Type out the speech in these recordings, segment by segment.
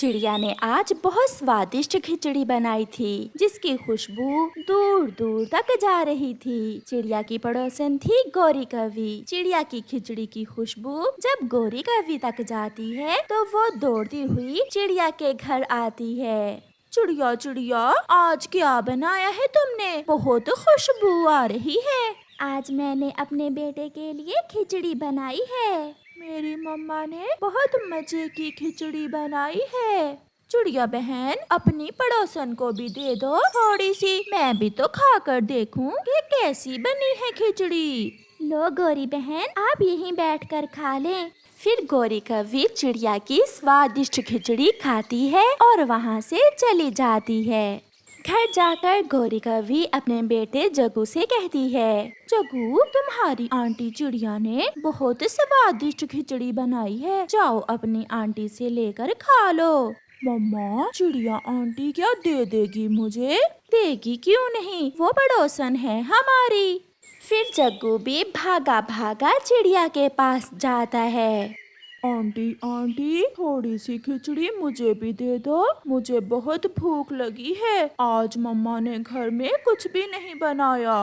चिड़िया ने आज बहुत स्वादिष्ट खिचड़ी बनाई थी, जिसकी खुशबू दूर दूर तक जा रही थी। चिड़िया की पड़ोसन थी गौरी कवि। चिड़िया की खिचड़ी की खुशबू जब गौरी कवि तक जाती है तो वो दौड़ती हुई चिड़िया के घर आती है। चिड़िया चिड़िया, आज क्या बनाया है तुमने? बहुत खुशबू आ रही है। आज मैंने अपने बेटे के लिए खिचड़ी बनाई है। मेरी मम्मा ने बहुत मजे की खिचड़ी बनाई है। चिड़िया बहन, अपनी पड़ोसन को भी दे दो थोड़ी सी, मैं भी तो खा कर देखूं कि कैसी बनी है खिचड़ी। लो गौरी बहन, आप यहीं बैठकर खा लें। फिर गौरी कवि चिड़िया की स्वादिष्ट खिचड़ी खाती है और वहाँ से चली जाती है। घर जाकर गौरी कवि अपने बेटे जग्गू से कहती है, जग्गू, तुम्हारी आंटी चिड़िया ने बहुत स्वादिष्ट खिचड़ी बनाई है, जाओ अपनी आंटी से लेकर खा लो। मम्मा, चिड़िया आंटी क्या दे देगी मुझे? देगी क्यों नहीं, वो पड़ोसन है हमारी। फिर जग्गू भी भागा भागा चिड़िया के पास जाता है। आंटी आंटी, थोड़ी सी खिचड़ी मुझे भी दे दो, मुझे बहुत भूख लगी है। आज मम्मा ने घर में कुछ भी नहीं बनाया।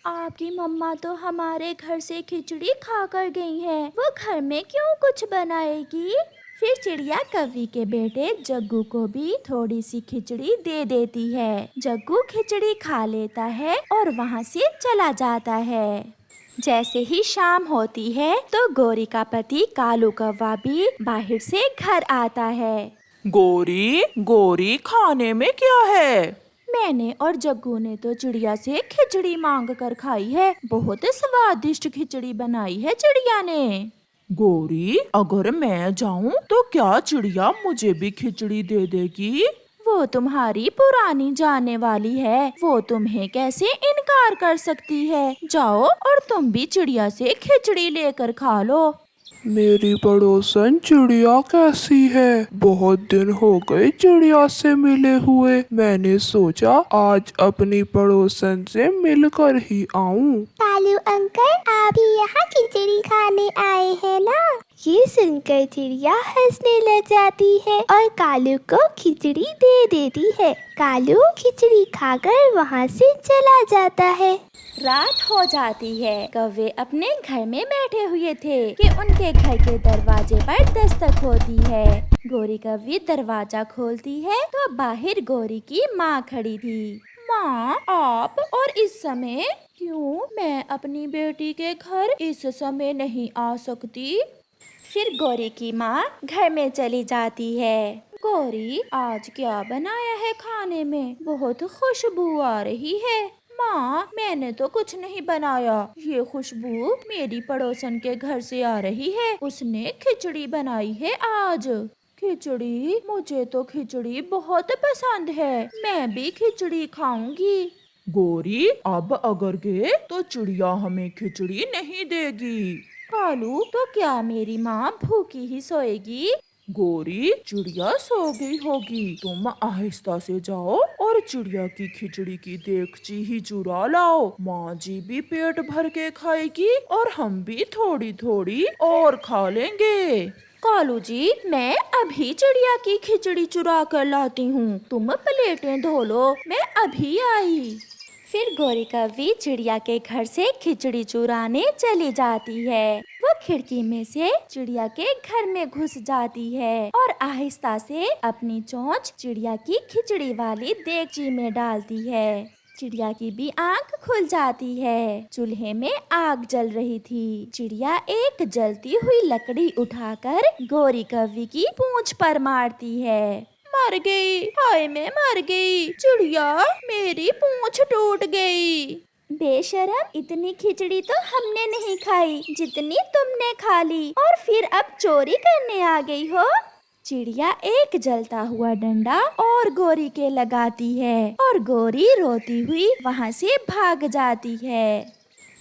आपकी मम्मा तो हमारे घर से खिचड़ी खा कर गई है, वो घर में क्यों कुछ बनाएगी? फिर चिड़िया कवि के बेटे जग्गू को भी थोड़ी सी खिचड़ी दे देती है। जग्गू खिचड़ी खा लेता है और वहाँ से चला जाता है। जैसे ही शाम होती है तो गौरी का पति कालू कौवा भी बाहर से घर आता है। गौरी गौरी, खाने में क्या है? मैंने और जग्गू ने तो चिड़िया से खिचड़ी मांग कर खाई है, बहुत स्वादिष्ट खिचड़ी बनाई है चिड़िया ने। गौरी, अगर मैं जाऊं तो क्या चिड़िया मुझे भी खिचड़ी दे देगी? वो तुम्हारी पुरानी जाने वाली है, वो तुम्हें कैसे इनकार कर सकती है। जाओ और तुम भी चिड़िया से खिचड़ी लेकर खा लो। मेरी पड़ोसन चिड़िया कैसी है? बहुत दिन हो गए चिड़िया से मिले हुए। मैंने सोचा आज अपनी पड़ोसन से मिलकर ही आऊं। कालू अंकल, आप भी यहाँ खिचड़ी खाने आए हैं ना? ये सुनकर चिड़िया हंसने लग जाती है और कालू को खिचड़ी दे देती है। कालू खिचड़ी खाकर वहाँ से चला जाता है। रात हो जाती है। कौवे अपने घर में बैठे हुए थे कि उनके घर के दरवाजे पर दस्तक होती है। गौरी कवि दरवाजा खोलती है तो बाहर गौरी की माँ खड़ी थी। माँ, आप और इस समय? क्यों, मैं अपनी बेटी के घर इस समय नहीं आ सकती। फिर गौरी की माँ घर में चली जाती है। गौरी, आज क्या बनाया है खाने में? बहुत खुशबू आ रही है। माँ, मैंने तो कुछ नहीं बनाया, ये खुशबू मेरी पड़ोसन के घर से आ रही है, उसने खिचड़ी बनाई है आज। खिचड़ी? मुझे तो खिचड़ी बहुत पसंद है, मैं भी खिचड़ी खाऊंगी। गौरी, अब अगर गए तो चिड़िया हमें खिचड़ी नहीं देगी। कालू, तो क्या मेरी माँ भूखी ही सोएगी? गौरी, चिड़िया सो गई होगी, तुम आहिस्ता से जाओ और चिड़िया की खिचड़ी की देगची ही चुरा लाओ। माँ जी भी पेट भर के खाएगी और हम भी थोड़ी थोड़ी और खा लेंगे। कालू जी, मैं अभी चिड़िया की खिचड़ी चुरा कर लाती हूँ, तुम प्लेटें धो लो, मैं अभी आई। फिर गौरी कवि चिड़िया के घर से खिचड़ी चुराने चली जाती है। वो खिड़की में से चिड़िया के घर में घुस जाती है और आहिस्ता से अपनी चोंच चिड़िया की खिचड़ी वाली देगची में डालती है। चिड़िया की भी आंख खुल जाती है। चूल्हे में आग जल रही थी। चिड़िया एक जलती हुई लकड़ी उठाकर गौरी कवि की पूंछ पर मारती है। मर गई, हाय मैं मर गई। चिड़िया, मेरी पूंछ टूट गई। बेशरम, इतनी खिचड़ी तो हमने नहीं खाई जितनी तुमने खा ली, और फिर अब चोरी करने आ गई हो। चिड़िया एक जलता हुआ डंडा और गौरी के लगाती है और गौरी रोती हुई वहाँ से भाग जाती है।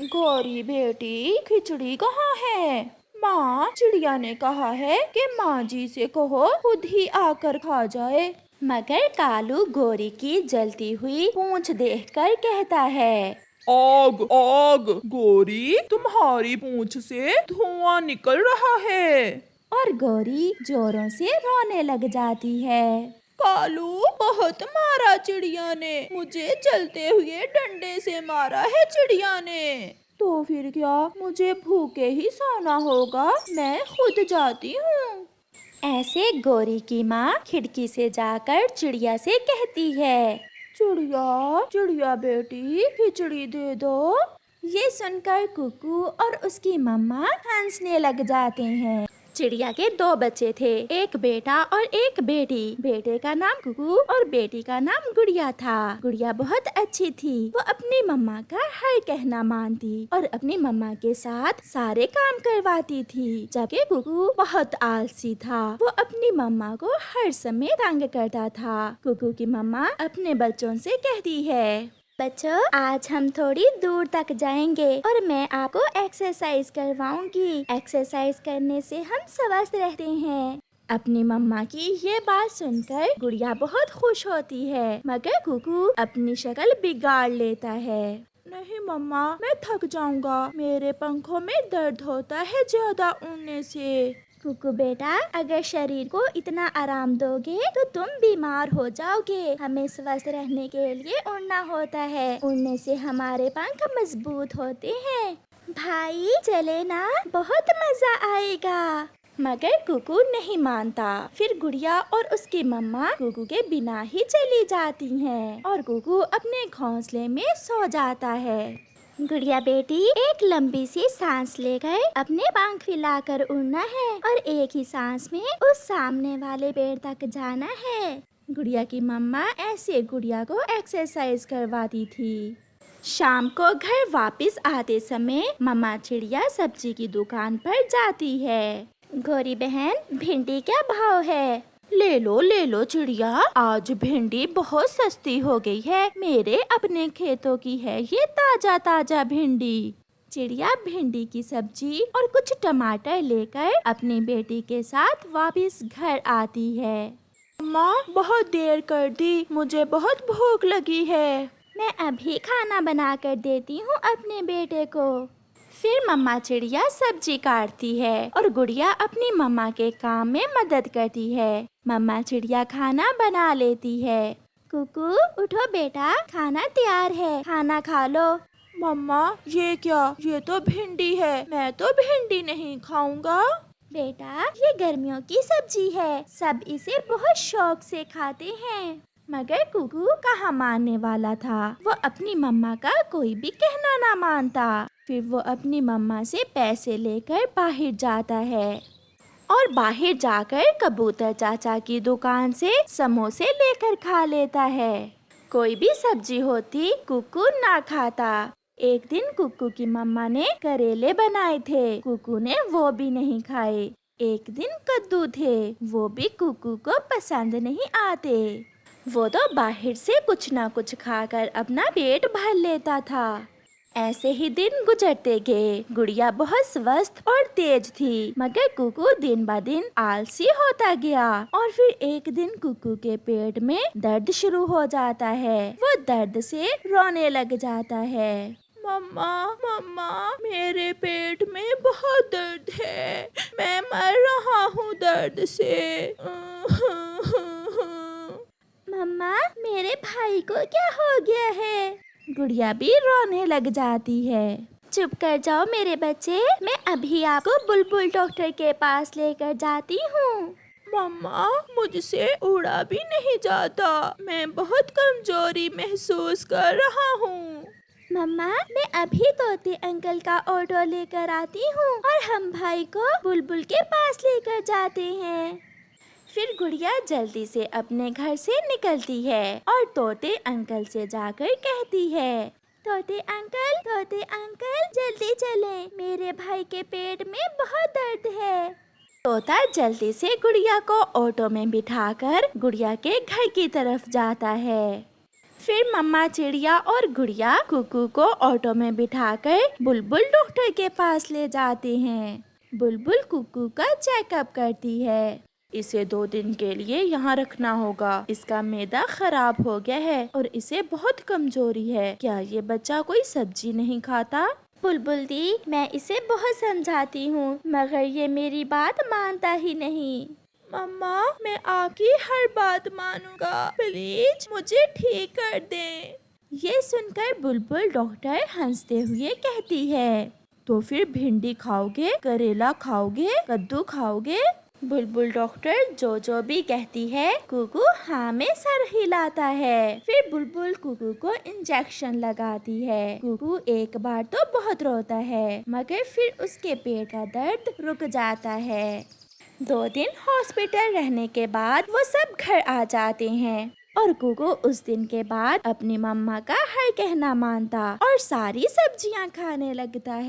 गौरी बेटी, खिचड़ी कहाँ है? माँ, चिड़िया ने कहा है कि माँ जी से कहो खुद ही आकर खा जाए। मगर कालू गौरी की जलती हुई पूंछ देखकर कहता है, आग आग, गौरी, तुम्हारी पूंछ से धुआं निकल रहा है। और गौरी जोरों से रोने लग जाती है। कालू, बहुत मारा चिड़िया ने, मुझे चलते हुए डंडे से मारा है चिड़िया ने। तो फिर क्या, मुझे भूखे ही सोना होगा, मैं खुद जाती हूँ। ऐसे गौरी की माँ खिड़की से जाकर चिड़िया से कहती है, चिड़िया चिड़िया बेटी, खिचड़ी दे दो। ये सुनकर कुकू और उसकी मम्मा हंसने लग जाते हैं। चिड़िया के 2 बच्चे थे, एक बेटा और एक बेटी। बेटे का नाम कुकू और बेटी का नाम गुड़िया था। गुड़िया बहुत अच्छी थी, वो अपनी मम्मा का हर कहना मानती और अपनी मम्मा के साथ सारे काम करवाती थी। जबकि कुकू बहुत आलसी था, वो अपनी मम्मा को हर समय तंग करता था। कुकू की मम्मा अपने बच्चों से कहती है, बच्चों, आज हम थोड़ी दूर तक जाएंगे और मैं आपको एक्सरसाइज करवाऊंगी। एक्सरसाइज करने से हम स्वस्थ रहते हैं। अपनी मम्मा की ये बात सुनकर गुड़िया बहुत खुश होती है, मगर कुकू अपनी शक्ल बिगाड़ लेता है। नहीं मम्मा, मैं थक जाऊंगा, मेरे पंखों में दर्द होता है ज्यादा उड़ने से। कुकू बेटा, अगर शरीर को इतना आराम दोगे तो तुम बीमार हो जाओगे। हमें स्वस्थ रहने के लिए उड़ना होता है, उड़ने से हमारे पंख मजबूत होते हैं। भाई चले ना, बहुत मजा आएगा। मगर कुकू नहीं मानता। फिर गुड़िया और उसकी मम्मा कुकू के बिना ही चली जाती हैं और कुकू अपने घोंसले में सो जाता है। गुड़िया बेटी, एक लंबी सी सांस लेकर अपने पंख फैलाकर उड़ना है और एक ही सांस में उस सामने वाले पेड़ तक जाना है। गुड़िया की मम्मा ऐसे गुड़िया को एक्सरसाइज करवाती थी। शाम को घर वापस आते समय मम्मा चिड़िया सब्जी की दुकान पर जाती है। गौरी बहन, भिंडी क्या भाव है? ले लो चिड़िया, आज भिंडी बहुत सस्ती हो गई है, मेरे अपने खेतों की है ये ताजा ताजा भिंडी। चिड़िया भिंडी की सब्जी और कुछ टमाटर लेकर अपनी बेटी के साथ वापस घर आती है। माँ, बहुत देर कर दी, मुझे बहुत भूख लगी है। मैं अभी खाना बना कर देती हूँ अपने बेटे को। फिर मम्मा चिड़िया सब्जी काटती है और गुड़िया अपनी मम्मा के काम में मदद करती है। मम्मा चिड़िया खाना बना लेती है। कुकू, उठो बेटा, खाना तैयार है, खाना खा लो। मम्मा, ये क्या, ये तो भिंडी है, मैं तो भिंडी नहीं खाऊंगा। बेटा, ये गर्मियों की सब्जी है, सब इसे बहुत शौक से खाते हैं। मगर कुकू कहाँ मानने वाला था, वो अपनी मम्मा का कोई भी कहना ना मानता। फिर वो अपनी मम्मा से पैसे लेकर बाहर जाता है और बाहर जाकर कबूतर चाचा की दुकान से समोसे लेकर खा लेता है। कोई भी सब्जी होती कुकू ना खाता। एक दिन कुकू की मम्मा ने करेले बनाए थे, कुकू ने वो भी नहीं खाए। एक दिन कद्दू थे, वो भी कुकू को पसंद नहीं आते। वो तो बाहर से कुछ ना कुछ खाकर अपना पेट भर लेता था। ऐसे ही दिन गुजरते गए। गुड़िया बहुत स्वस्थ और तेज थी, मगर कुकू दिन ब दिन आलसी होता गया। और फिर एक दिन कुकू के पेट में दर्द शुरू हो जाता है, वो दर्द से रोने लग जाता है। मम्मा, मम्मा, मेरे पेट में बहुत दर्द है, मैं मर रहा हूँ दर्द से। मम्मा, मेरे भाई को क्या हो गया है? गुड़िया भी रोने लग जाती है। चुप कर जाओ मेरे बच्चे, मैं अभी आपको बुलबुल डॉक्टर के पास लेकर जाती हूँ। मम्मा, मुझसे उड़ा भी नहीं जाता, मैं बहुत कमजोरी महसूस कर रहा हूँ। मम्मा, मैं अभी तोते अंकल का ऑटो लेकर आती हूँ और हम भाई को बुलबुल के पास लेकर जाते हैं। फिर गुड़िया जल्दी से अपने घर से निकलती है और तोते अंकल से जाकर कहती है, तोते अंकल जल्दी चलें, मेरे भाई के पेट में बहुत दर्द है। तोता जल्दी से गुड़िया को ऑटो में बिठाकर गुड़िया के घर की तरफ जाता है। फिर मम्मा चिड़िया और गुड़िया कुकू को ऑटो में बिठाकर बुलबुल डॉक्टर के पास ले जाते हैं। बुलबुल कुकू का चेकअप करती है। इसे 2 दिन के लिए यहाँ रखना होगा, इसका मैदा खराब हो गया है और इसे बहुत कमजोरी है। क्या ये बच्चा कोई सब्जी नहीं खाता? बुलबुल दी, मैं इसे बहुत समझाती हूँ मगर ये मेरी बात मानता ही नहीं। मम्मा, मैं आपकी हर बात मानूंगा, प्लीज मुझे ठीक कर दें। ये सुनकर बुलबुल डॉक्टर हंसते हुए कहती है, तो फिर भिंडी खाओगे, करेला खाओगे, कद्दू खाओगे? बुलबुल डॉक्टर जो भी कहती है कुकू हाँ में सर हिलाता है। फिर बुलबुल कुकू को इंजेक्शन लगाती है। कुकू एक बार तो बहुत रोता है मगर फिर उसके पेट का दर्द रुक जाता है। 2 दिन हॉस्पिटल रहने के बाद वो सब घर आ जाते हैं और कुकू उस दिन के बाद अपनी मम्मा का हर कहना मानता और सारी सब्जियां खाने लगता है।